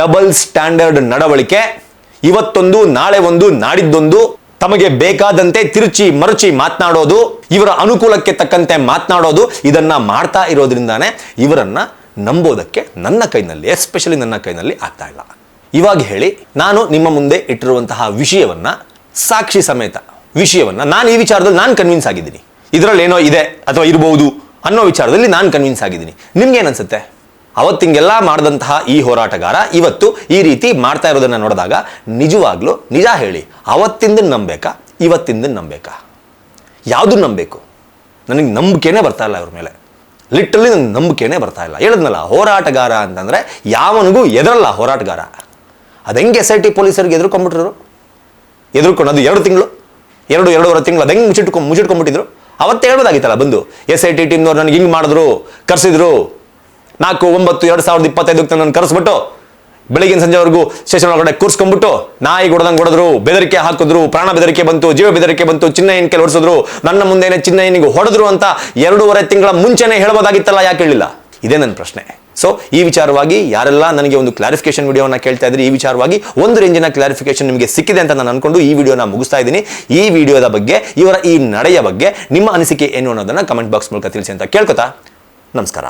double standard ನಡವಳಿಕೆ, ಇವತ್ತೊಂದು ನಾಳೆ ಒಂದು ನಾಡಿದ್ದೊಂದು ತಮಗೆ ಬೇಕಾದಂತೆ ತಿರುಚಿ ಮರುಚಿ ಮಾತನಾಡೋದು, ಇವರ ಅನುಕೂಲಕ್ಕೆ ತಕ್ಕಂತೆ ಮಾತನಾಡೋದು, ಇದನ್ನ ಮಾಡ್ತಾ ಇರೋದ್ರಿಂದಾನೇ ಇವರನ್ನ ನಂಬೋದಕ್ಕೆ ಎಸ್ಪೆಷಲಿ ನನ್ನ ಕೈನಲ್ಲಿ ಆಗ್ತಾ ಇಲ್ಲ. ಇವಾಗ ಹೇಳಿ, ನಾನು ನಿಮ್ಮ ಮುಂದೆ ಇಟ್ಟಿರುವಂತಹ ವಿಷಯವನ್ನ, ಸಾಕ್ಷಿ ಸಮೇತ ವಿಷಯವನ್ನ ನಾನು ಈ ವಿಚಾರದಲ್ಲಿ ನಾನು ಕನ್ವಿನ್ಸ್ ಆಗಿದ್ದೀನಿ. ಇದರಲ್ಲಿ ಏನೋ ಇದೆ ಅಥವಾ ಇರಬಹುದು ಅನ್ನೋ ವಿಚಾರದಲ್ಲಿ ನಾನು ಕನ್ವಿನ್ಸ್ ಆಗಿದ್ದೀನಿ. ನಿಮ್ಗೇನು ಅನ್ಸುತ್ತೆ? ಅವತ್ತಿಂಗೆಲ್ಲ ಮಾಡಿದಂತಹ ಈ ಹೋರಾಟಗಾರ ಇವತ್ತು ಈ ರೀತಿ ಮಾಡ್ತಾ ಇರೋದನ್ನ ನೋಡಿದಾಗ ನಿಜವಾಗ್ಲೂ ನಿಜ ಹೇಳಿ, ಅವತ್ತಿಂದ ನಂಬೇಕಾ, ಇವತ್ತಿಂದ ನಂಬೇಕಾ? ಯಾವ್ದು ನಂಬೇಕು? ನನಗೆ ನಂಬಿಕೆನೇ ಬರ್ತಾ ಇಲ್ಲ ಇವ್ರ ಮೇಲೆ. ಲಿಟ್ರಲಿ ನನಗೆ ನಂಬಿಕೆನೇ ಬರ್ತಾ ಇಲ್ಲ. ಹೇಳಿದ್ನಲ್ಲ, ಹೋರಾಟಗಾರ ಅಂತಂದ್ರೆ ಯಾವನಿಗೂ ಎದುರಲ್ಲ ಹೋರಾಟಗಾರ. ಅದೆಂಗೆ SIT ಪೊಲೀಸರಿಗೆ ಎದುರ್ಕೊಂಡ್ಬಿಟ್ರು? ಎದುರ್ಕೊಂಡು ಅದು 2 ತಿಂಗಳು, 2.5 ತಿಂಗಳು ಅದೆಂಗೆ ಮುಚ್ಚಿಟ್ಕೊಂಡ್ಬಿಟ್ಟಿದ್ರು? ಅವತ್ತೇ ಹೇಳ್ಬೋದಾಗಿತ್ತಲ್ಲ ಬಂದು, SIT ಟೀಮ್ನವ್ರು ನನಗೆ ಹಿಂಗೆ ಮಾಡಿದ್ರು, ಕರೆಸಿದ್ರು, 4/9/2025 ನನ್ನ ಕರೆಸ್ಬಿಟ್ಟು ಬೆಳಗಿನ ಸಂಜೆವರೆಗೂ ಸ್ಟೇಷನ್ ಒಳಗಡೆ ಕೂರ್ಸ್ಕೊಂಡ್ಬಿಟ್ಟು ನಾಯಿ ಹೊಡೆದ್ರು, ಬೆದರಿಕೆ ಹಾಕಿದ್ರು, ಪ್ರಾಣ ಬೆದರಿಕೆ ಬಂತು, ಜೀವ ಬೆದರಿಕೆ ಬಂತು, ಚಿನ್ನಯ್ಯನ ಹೊಡಿಸಿದ್ರು, ನನ್ನ ಮುಂದೆನೆ ಚಿನ್ನಯ್ಯನಿಗೆ ಹೊಡೆದ್ರು ಅಂತ 2.5 ತಿಂಗಳ ಮುಂಚೆನೆ ಹೇಳ್ಬೋದಾಗಿತ್ತಲ್ಲ, ಯಾಕೆ ಹೇಳಿಲ್ಲ? ಇದೇ ನನ್ನ ಪ್ರಶ್ನೆ. ಸೊ ಈ ವಿಚಾರವಾಗಿ ಯಾರೆಲ್ಲ ನನಗೆ ಒಂದು ಕ್ಲಾರಿಫಿಕೇಶನ್ ವಿಡಿಯೋನ ಕೇಳ್ತಾ ಇದ್ರಿ, ಈ ವಿಚಾರವಾಗಿ ಒಂದು ರೇಂಜಿನ ಕ್ಲಾರಿಫಿಕೇಶನ್ ನಿಮಗೆ ಸಿಕ್ಕಿದೆ ಅಂತ ನಾನು ಅನ್ಕೊಂಡು ಈ ವಿಡಿಯೋನ ಮುಗಿಸ್ತಾ ಇದ್ದೀನಿ. ಈ ವಿಡಿಯೋದ ಬಗ್ಗೆ, ಇವರ ಈ ನಡೆಯ ಬಗ್ಗೆ ನಿಮ್ಮ ಅನಿಸಿಕೆ ಏನು ಅನ್ನೋದನ್ನ ಕಮೆಂಟ್ ಬಾಕ್ಸ್ ಮೂಲಕ ತಿಳಿಸಿ ಅಂತ ಕೇಳ್ಕೊತಾ ನಮಸ್ಕಾರ.